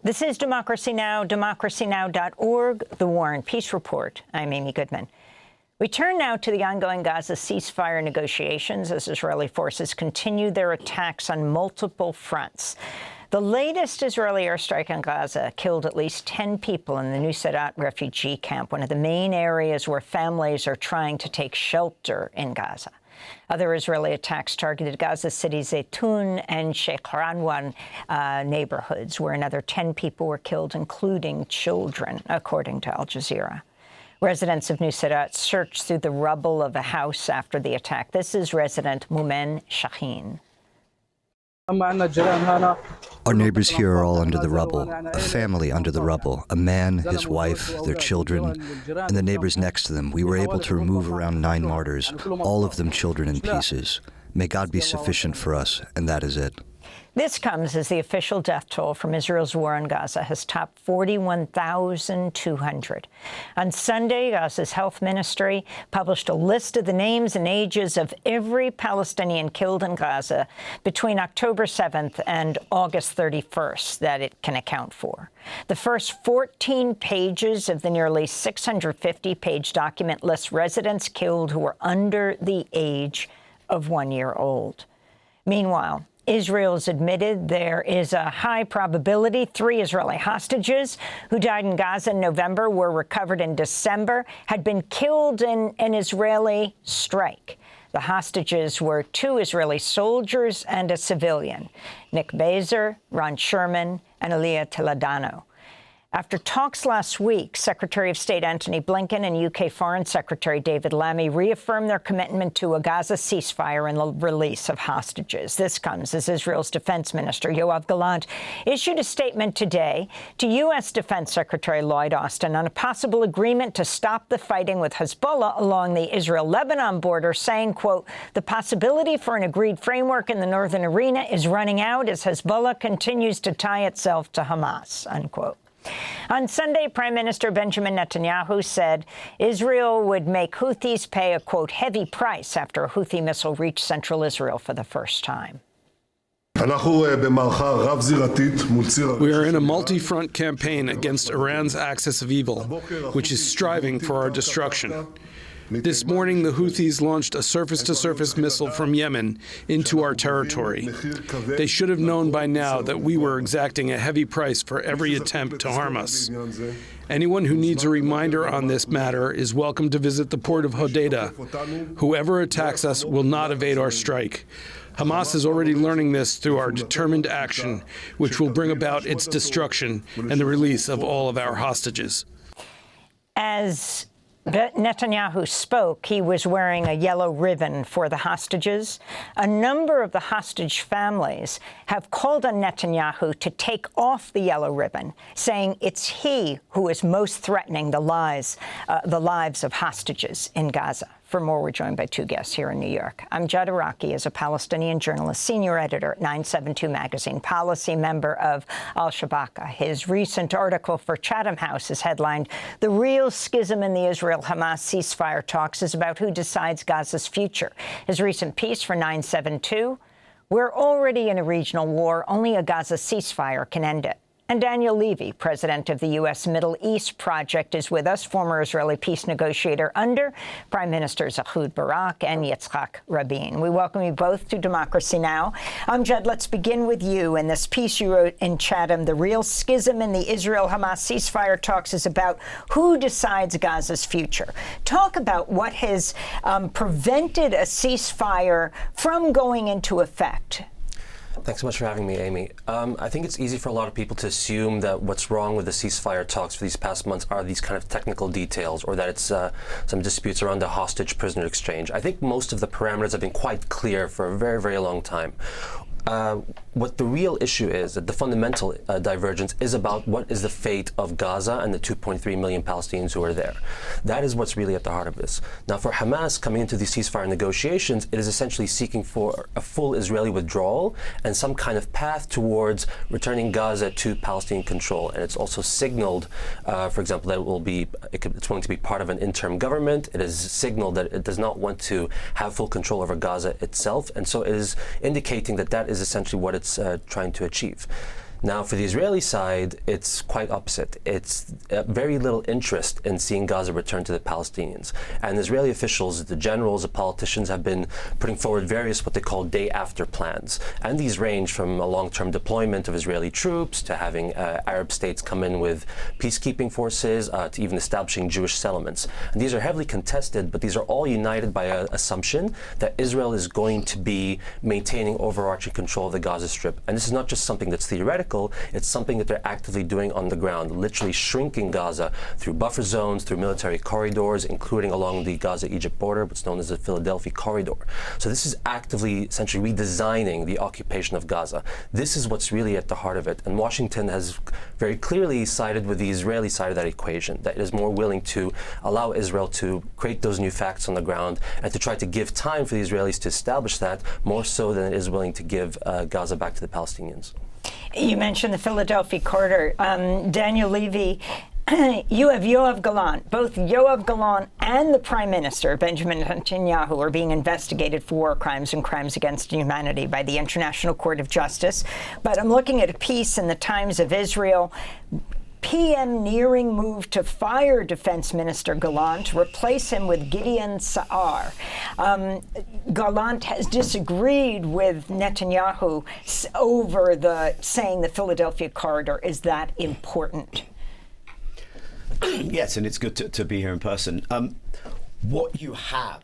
This is Democracy Now!, democracynow.org, The War and Peace Report. I'm Amy Goodman. We turn now to the ongoing Gaza ceasefire negotiations as Israeli forces continue their attacks on multiple fronts. The latest Israeli airstrike on Gaza killed at least 10 people in the Nuseirat refugee camp, one of the main areas where families are trying to take shelter in Gaza. Other Israeli attacks targeted Gaza City's Zaytun and Sheikh Ranwan neighborhoods, where another 10 people were killed, including children, according to Al Jazeera. Residents of Nuseirat searched through the rubble of a house after the attack. This is resident Moumen Shaheen. Our neighbors here are all under the rubble, a family under the rubble, a man, his wife, their children, and the neighbors next to them. We were able to remove around 9 martyrs, all of them children in pieces. May God be sufficient for us, and that is it. This comes as the official death toll from Israel's war on Gaza has topped 41,200. On Sunday, Gaza's health ministry published a list of the names and ages of every Palestinian killed in Gaza between October 7th and August 31st that it can account for. The first 14 pages of the nearly 650-page document lists residents killed who were under the age of 1 year old. Meanwhile, Israel's admitted there is a high probability 3 Israeli hostages who died in Gaza in November were recovered in December, had been killed in an Israeli strike. The hostages were 2 Israeli soldiers and a civilian, Nick Bezer, Ron Sherman, and Aliyah Toledano. After talks last week, Secretary of State Antony Blinken and UK Foreign Secretary David Lammy reaffirmed their commitment to a Gaza ceasefire and the release of hostages. This comes as Israel's Defense Minister Yoav Gallant issued a statement today to U.S. Defense Secretary Lloyd Austin on a possible agreement to stop the fighting with Hezbollah along the Israel-Lebanon border, saying, quote, "The possibility for an agreed framework in the northern arena is running out as Hezbollah continues to tie itself to Hamas," unquote. On Sunday, Prime Minister Benjamin Netanyahu said Israel would make Houthis pay a, quote, heavy price after a Houthi missile reached central Israel for the first time. We are in a multi-front campaign against Iran's axis of evil, which is striving for our destruction. This morning, the Houthis launched a surface-to-surface missile from Yemen into our territory. They should have known by now that we were exacting a heavy price for every attempt to harm us. Anyone who needs a reminder on this matter is welcome to visit the port of Hodeidah. Whoever attacks us will not evade our strike. Hamas is already learning this through our determined action, which will bring about its destruction and the release of all of our hostages. As Netanyahu spoke, he was wearing a yellow ribbon for the hostages. A number of the hostage families have called on Netanyahu to take off the yellow ribbon, saying it's he who is most threatening the lives of hostages in Gaza. For more, we're joined by 2 guests here in New York. Amjad Iraqi is a Palestinian journalist, senior editor at 972 magazine, policy member of Al-Shabaka. His recent article for Chatham House is headlined, "The Real Schism in the Israel-Hamas Ceasefire Talks is about who decides Gaza's future." His recent piece for 972, "We're already in a regional war. Only a Gaza ceasefire can end it." And Daniel Levy, president of the U.S. Middle East Project, is with us, former Israeli peace negotiator under Prime Ministers Ehud Barak and Yitzhak Rabin. We welcome you both to Democracy Now! Amjad, let's begin with you. In this piece you wrote in Chatham, "The real schism in the Israel-Hamas ceasefire talks is about who decides Gaza's future." Talk about what has prevented a ceasefire from going into effect. Thanks so much for having me, Amy. I think it's easy for a lot of people to assume that what's wrong with the ceasefire talks for these past months are these kind of technical details, or that it's some disputes around the hostage-prisoner exchange. I think most of the parameters have been quite clear for a very, very long time. What the real issue is, that the fundamental divergence is about what is the fate of Gaza and the 2.3 million Palestinians who are there. That is what's really at the heart of this. Now, for Hamas coming into these ceasefire negotiations, it is essentially seeking for a full Israeli withdrawal and some kind of path towards returning Gaza to Palestinian control. And it's also signaled, for example, that it's willing to be part of an interim government. It is signaled that it does not want to have full control over Gaza itself. And so it is indicating that that is essentially what it's trying to achieve. Now, for the Israeli side, it's quite opposite. It's very little interest in seeing Gaza return to the Palestinians. And Israeli officials, the generals, the politicians have been putting forward various what they call day-after plans. And these range from a long-term deployment of Israeli troops to having Arab states come in with peacekeeping forces to even establishing Jewish settlements. And these are heavily contested, but these are all united by an assumption that Israel is going to be maintaining overarching control of the Gaza Strip. And this is not just something that's theoretical. It's something that they're actively doing on the ground, literally shrinking Gaza through buffer zones, through military corridors, including along the Gaza-Egypt border, what's known as the Philadelphia corridor. So this is actively, essentially redesigning the occupation of Gaza. This is what's really at the heart of it. And Washington has very clearly sided with the Israeli side of that equation, that it is more willing to allow Israel to create those new facts on the ground and to try to give time for the Israelis to establish that, more so than it is willing to give Gaza back to the Palestinians. You mentioned the Philadelphia corridor. Daniel Levy, you have Yoav Gallant. Both Yoav Gallant and the Prime Minister, Benjamin Netanyahu, are being investigated for war crimes and crimes against humanity by the International Court of Justice. But I'm looking at a piece in the Times of Israel. PM nearing move to fire Defense Minister Gallant, replace him with Gideon Sa'ar. Gallant has disagreed with Netanyahu over saying the Philadelphia corridor is that important. Yes, and it's good to be here in person. What you have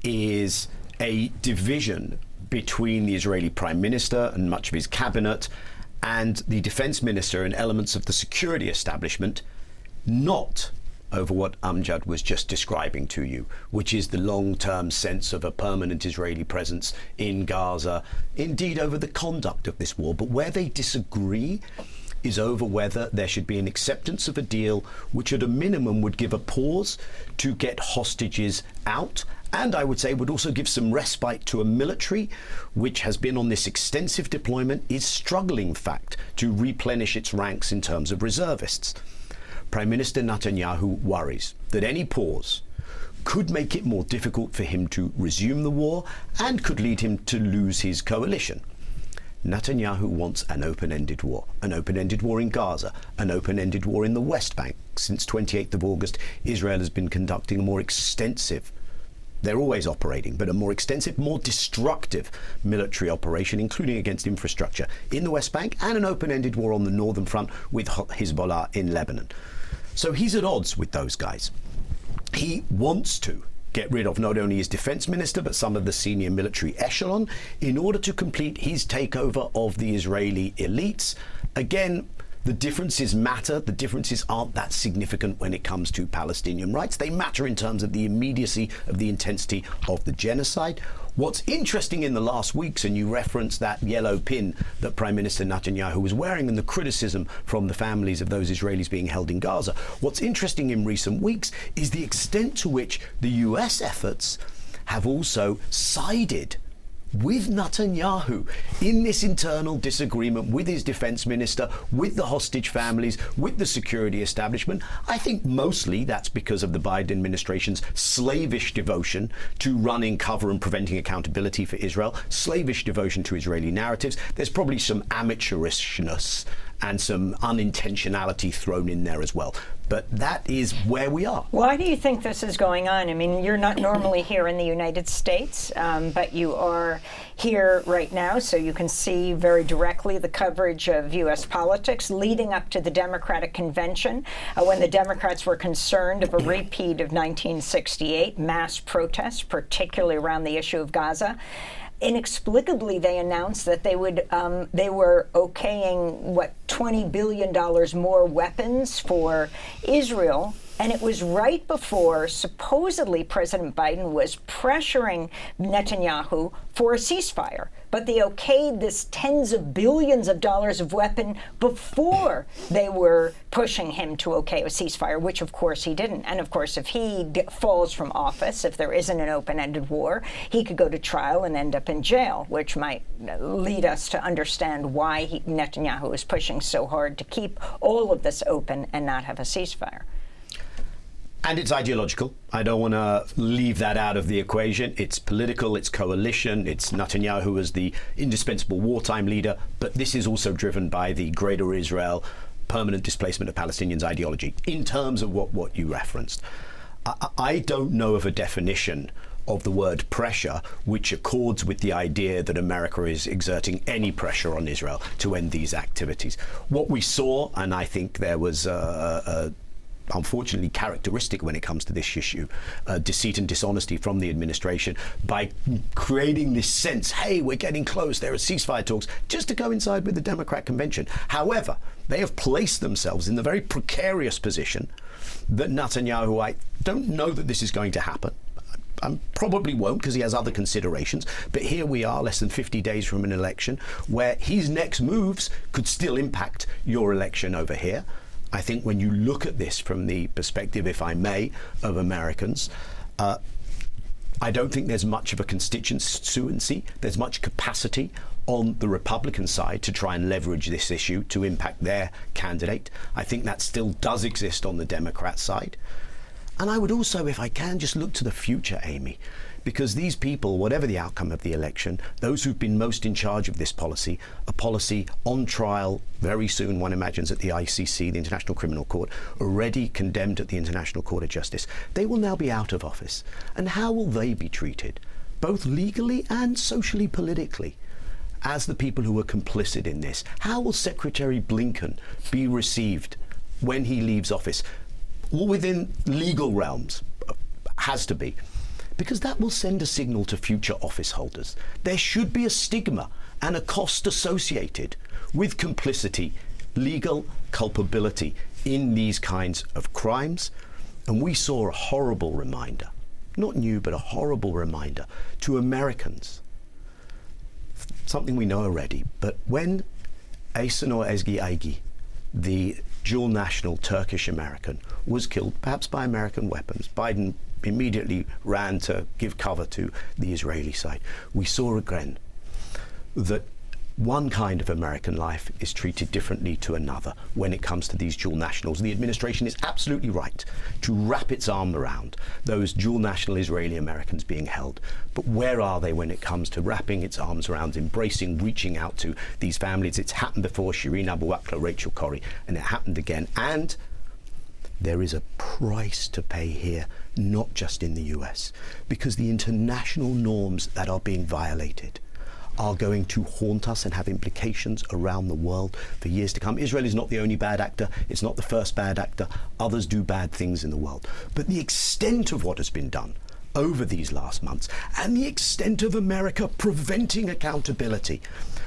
is a division between the Israeli Prime Minister and much of his cabinet and the defense minister and elements of the security establishment, not over what Amjad was just describing to you, which is the long-term sense of a permanent Israeli presence in Gaza, indeed over the conduct of this war. But where they disagree is over whether there should be an acceptance of a deal which at a minimum would give a pause to get hostages out, and I would say would also give some respite to a military which has been on this extensive deployment, is struggling, in fact, to replenish its ranks in terms of reservists. Prime Minister Netanyahu worries that any pause could make it more difficult for him to resume the war and could lead him to lose his coalition. Netanyahu wants an open-ended war in Gaza, an open-ended war in the West Bank. Since 28th of August, Israel has been conducting a more extensive, they're always operating, but a more extensive, more destructive military operation, including against infrastructure in the West Bank, and an open-ended war on the northern front with Hezbollah in Lebanon. So he's at odds with those guys. He wants to get rid of not only his defense minister, but some of the senior military echelon in order to complete his takeover of the Israeli elites. Again, the differences matter. The differences aren't that significant when it comes to Palestinian rights. They matter in terms of the immediacy of the intensity of the genocide. What's interesting in the last weeks, and you referenced that yellow pin that Prime Minister Netanyahu was wearing and the criticism from the families of those Israelis being held in Gaza, what's interesting in recent weeks is the extent to which the US efforts have also sided with Netanyahu in this internal disagreement with his defense minister, with the hostage families, with the security establishment. I think mostly that's because of the Biden administration's slavish devotion to running cover and preventing accountability for Israel, slavish devotion to Israeli narratives. There's probably some amateurishness and some unintentionality thrown in there as well. But that is where we are. Why do you think this is going on? I mean, you're not normally here in the United States, but you are here right now, so you can see very directly the coverage of U.S. politics leading up to the Democratic Convention, when the Democrats were concerned of a repeat of 1968 mass protests, particularly around the issue of Gaza. Inexplicably, they announced that they were okaying, $20 billion more weapons for Israel. And it was right before, supposedly, President Biden was pressuring Netanyahu for a ceasefire. But they okayed this tens of billions of dollars of weapon before they were pushing him to okay a ceasefire, which, of course, he didn't. And, of course, if he falls from office, if there isn't an open-ended war, he could go to trial and end up in jail, which might lead us to understand why Netanyahu is pushing so hard to keep all of this open and not have a ceasefire. And it's ideological. I don't want to leave that out of the equation. It's political, it's coalition, it's Netanyahu as the indispensable wartime leader, but this is also driven by the Greater Israel permanent displacement of Palestinians ideology, in terms of what you referenced. I don't know of a definition of the word pressure which accords with the idea that America is exerting any pressure on Israel to end these activities. What we saw, and I think there was unfortunately characteristic when it comes to this issue, deceit and dishonesty from the administration by creating this sense, hey, we're getting close, there are ceasefire talks, just to coincide with the Democrat convention. However, they have placed themselves in the very precarious position that Netanyahu, I don't know that this is going to happen. I probably won't, because he has other considerations. But here we are, less than 50 days from an election, where his next moves could still impact your election over here. I think when you look at this from the perspective, if I may, of Americans, I don't think there's much of a constituency, there's much capacity on the Republican side to try and leverage this issue to impact their candidate. I think that still does exist on the Democrat side. And I would also, if I can, just look to the future, Amy, because these people, whatever the outcome of the election, those who've been most in charge of this policy, a policy on trial very soon, one imagines, at the ICC, the International Criminal Court, already condemned at the International Court of Justice, they will now be out of office. And how will they be treated, both legally and socially, politically, as the people who were complicit in this? How will Secretary Blinken be received when he leaves office? All within legal realms, has to be, because that will send a signal to future office holders. There should be a stigma and a cost associated with complicity, legal culpability in these kinds of crimes. And we saw a horrible reminder, not new, but a horrible reminder to Americans, something we know already, but when Aysen or Ezgi Aygi, the dual national Turkish American, was killed, perhaps by American weapons, Biden immediately ran to give cover to the Israeli side. We saw again that one kind of American life is treated differently to another when it comes to these dual nationals. The administration is absolutely right to wrap its arm around those dual national Israeli Americans being held. But where are they when it comes to wrapping its arms around, embracing, reaching out to these families? It's happened before, Shireen Abu Akleh, Rachel Corrie, and it happened again. And there is a price to pay here, not just in the US, because the international norms that are being violated are going to haunt us and have implications around the world for years to come. Israel is not the only bad actor. It's not the first bad actor. Others do bad things in the world. But the extent of what has been done over these last months, and the extent of America preventing accountability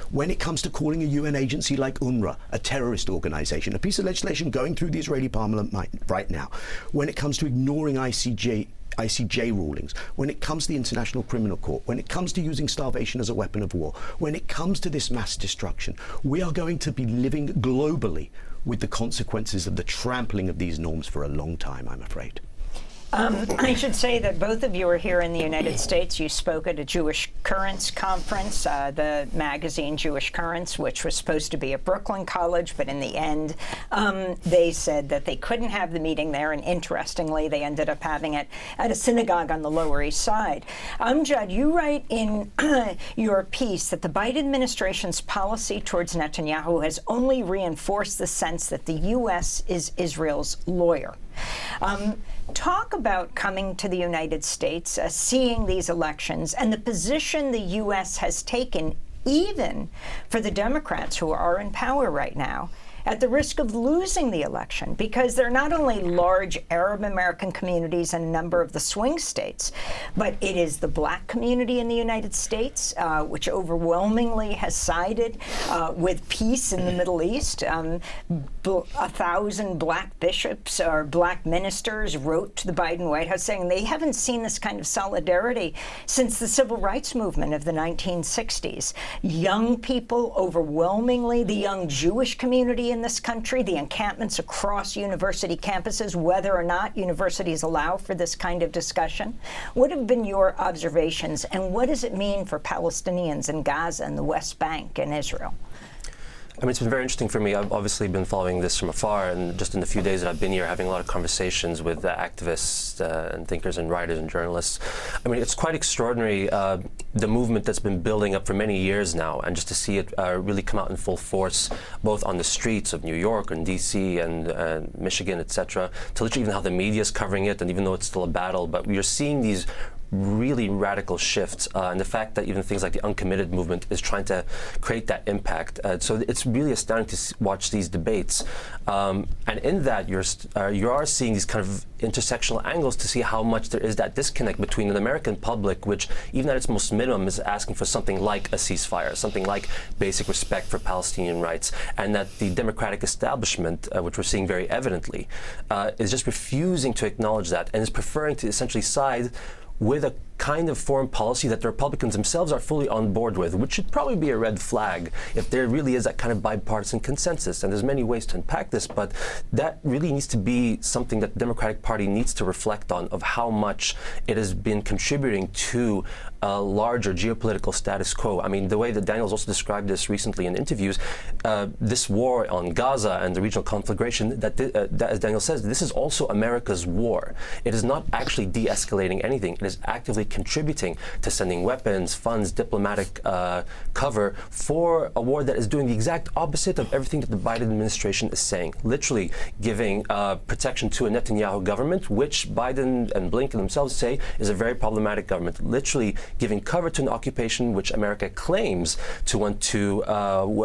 when it comes to calling a UN agency like UNRWA a terrorist organization, a piece of legislation going through the Israeli parliament right now, when it comes to ignoring ICJ rulings, when it comes to the International Criminal Court, when it comes to using starvation as a weapon of war, when it comes to this mass destruction, we are going to be living globally with the consequences of the trampling of these norms for a long time, I'm afraid. I should say that both of you are here in the United States. You spoke at a Jewish Currents conference, the magazine Jewish Currents, which was supposed to be at Brooklyn College, but in the end, they said that they couldn't have the meeting there, and interestingly, they ended up having it at a synagogue on the Lower East Side. Amjad, you write in your piece that the Biden administration's policy towards Netanyahu has only reinforced the sense that the U.S. is Israel's lawyer. Talk about coming to the United States, seeing these elections, and the position the U.S. has taken, even for the Democrats who are in power right now, at the risk of losing the election, because there are not only large Arab American communities in a number of the swing states, but it is the black community in the United States, which overwhelmingly has sided with peace in the Middle East. 1,000 black bishops or black ministers wrote to the Biden White House saying they haven't seen this kind of solidarity since the civil rights movement of the 1960s. Young people, overwhelmingly, the young Jewish community in this country, the encampments across university campuses, whether or not universities allow for this kind of discussion. What have been your observations, and what does it mean for Palestinians in Gaza and the West Bank and Israel? I mean, it's been very interesting for me. I've obviously been following this from afar, and just in the few days that I've been here, having a lot of conversations with activists and thinkers and writers and journalists. I mean, it's quite extraordinary, the movement that's been building up for many years now, and just to see it really come out in full force, both on the streets of New York and D.C. and Michigan, etc., to literally even how the media is covering it, and even though it's still a battle, but we are seeing these really radical shifts, and the fact that even things like the uncommitted movement is trying to create that impact. So it's really astounding to watch these debates, and in that you are seeing these kind of intersectional angles to see how much there is that disconnect between an American public, which even at its most minimum is asking for something like a ceasefire, something like basic respect for Palestinian rights, and that the democratic establishment, which we're seeing very evidently, is just refusing to acknowledge that and is preferring to essentially side with a kind of foreign policy that the Republicans themselves are fully on board with, which should probably be a red flag if there really is that kind of bipartisan consensus. And there's many ways to unpack this, but that really needs to be something that the Democratic Party needs to reflect on, of how much it has been contributing to a larger geopolitical status quo. I mean, the way that Daniel's also described this recently in interviews, this war on Gaza and the regional conflagration, that as Daniel says, this is also America's war. It is not actually de-escalating anything. It is actively contributing to sending weapons, funds, diplomatic cover for a war that is doing the exact opposite of everything that the Biden administration is saying. Literally giving protection to a Netanyahu government, which Biden and Blinken themselves say is a very problematic government. Literally giving cover to an occupation which America claims to want to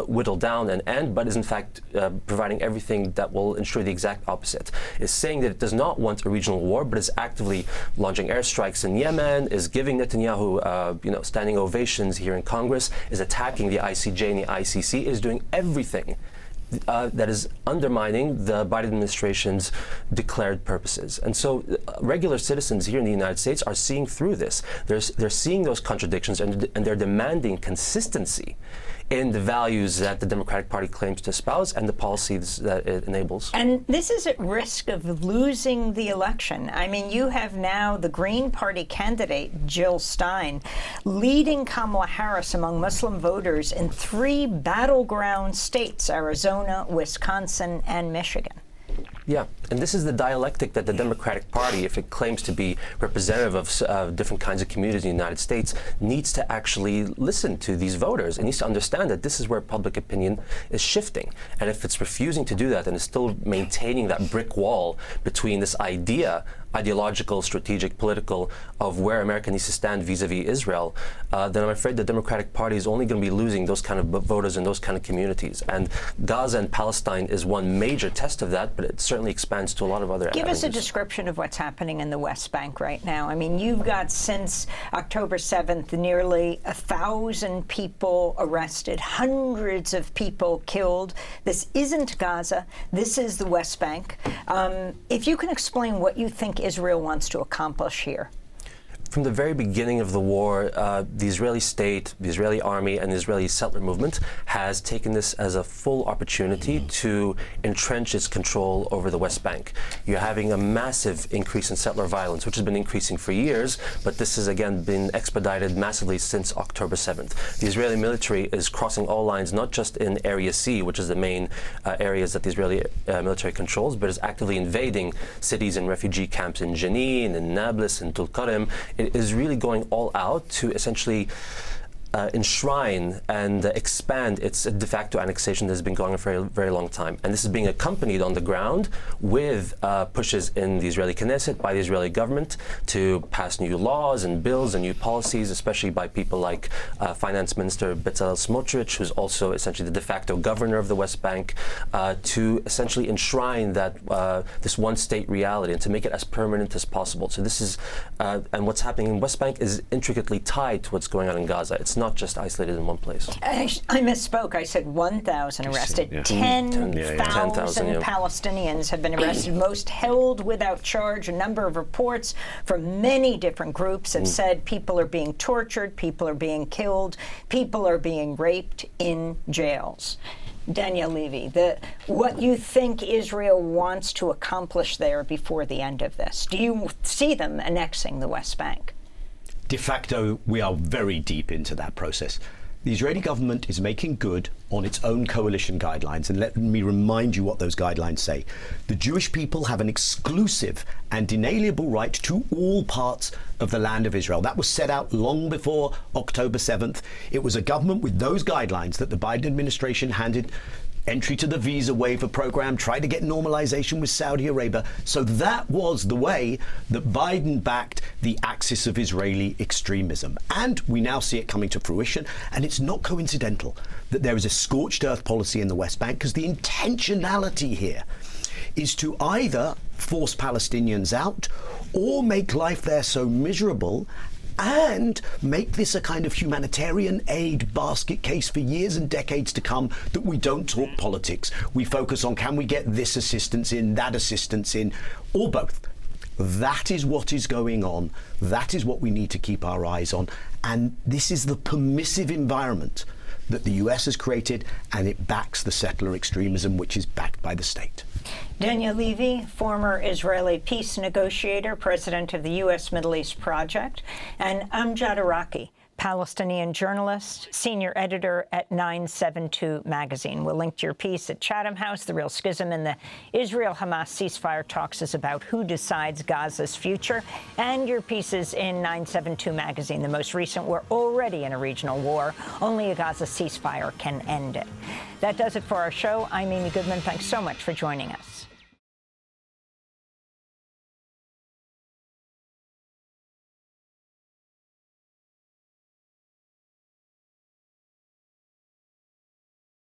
whittle down and end, but is in fact providing everything that will ensure the exact opposite. Is saying that it does not want a regional war, but is actively launching airstrikes in Yemen, is giving Netanyahu standing ovations here in Congress, is attacking the ICJ and the ICC, is doing everything that is undermining the Biden administration's declared purposes. And so regular citizens here in the United States are seeing through this. They're seeing those contradictions, and they're demanding consistency in the values that the Democratic Party claims to espouse and the policies that it enables. And this is at risk of losing the election. I mean, you have now the Green Party candidate, Jill Stein, leading Kamala Harris among Muslim voters in 3 battleground states, Arizona, Wisconsin, and Michigan. Yeah, and this is the dialectic that the Democratic Party, if it claims to be representative of different kinds of communities in the United States, needs to actually listen to these voters. It needs to understand that this is where public opinion is shifting. And if it's refusing to do that and is still maintaining that brick wall between this ideological, strategic, political, of where America needs to stand vis-a-vis Israel, then I'm afraid the Democratic Party is only going to be losing those kind of voters in those kind of communities. And Gaza and Palestine is one major test of that, but it certainly expands to a lot of other Give avenues. us a description of what's happening in the West Bank right now. I mean, you've got, since October 7th, nearly 1,000 people arrested, hundreds of people killed. This isn't Gaza. This is the West Bank. If you can explain what you think Israel wants to accomplish here. From the very beginning of the war, the Israeli state, the Israeli army, and the Israeli settler movement has taken this as a full opportunity to entrench its control over the West Bank. You're having a massive increase in settler violence, which has been increasing for years, but this has again been expedited massively since October 7th. The Israeli military is crossing all lines, not just in Area C, which is the main areas that the Israeli military controls, but is actively invading cities and refugee camps in Jenin, in Nablus, in Tulkarem. It is really going all out to essentially enshrine and expand its de facto annexation that has been going on for a very long time. And this is being accompanied on the ground with pushes in the Israeli Knesset by the Israeli government to pass new laws and bills and new policies, especially by people like Finance Minister Bezalel Smotrich, who's also essentially the de facto governor of the West Bank, to essentially enshrine that this one-state reality and to make it as permanent as possible. So this is, and what's happening in West Bank is intricately tied to what's going on in Gaza. It's not just isolated in one place. I misspoke. I said 1,000 arrested. Yeah. 10,000 yeah. Palestinians have been arrested, most held without charge. A number of reports from many different groups have said people are being tortured, people are being killed, people are being raped in jails. Daniel Levy, what you think Israel wants to accomplish there before the end of this? Do you see them annexing the West Bank? De facto, we are very deep into that process. The Israeli government is making good on its own coalition guidelines, and let me remind you what those guidelines say. The Jewish people have an exclusive and inalienable right to all parts of the land of Israel. That was set out long before October 7th. It was a government with those guidelines that the Biden administration handed entry to the visa waiver program, tried to get normalization with Saudi Arabia. So that was the way that Biden backed the axis of Israeli extremism. And we now see it coming to fruition. And it's not coincidental that there is a scorched earth policy in the West Bank, because the intentionality here is to either force Palestinians out or make life there so miserable and make this a kind of humanitarian aid basket case for years and decades to come, that we don't talk politics. We focus on, can we get this assistance in, that assistance in, or both. That is what is going on. That is what we need to keep our eyes on. And this is the permissive environment that the US has created, and it backs the settler extremism, which is backed by the state. Daniel Levy, former Israeli peace negotiator, president of the U.S. Middle East Project, and Amjad Iraqi, Palestinian journalist, senior editor at 972 magazine. We'll link to your piece at Chatham House. The real schism in the Israel-Hamas ceasefire talks is about who decides Gaza's future, and your pieces in 972 magazine. The most recent, we're already in a regional war. Only a Gaza ceasefire can end it. That does it for our show. I'm Amy Goodman. Thanks so much for joining us.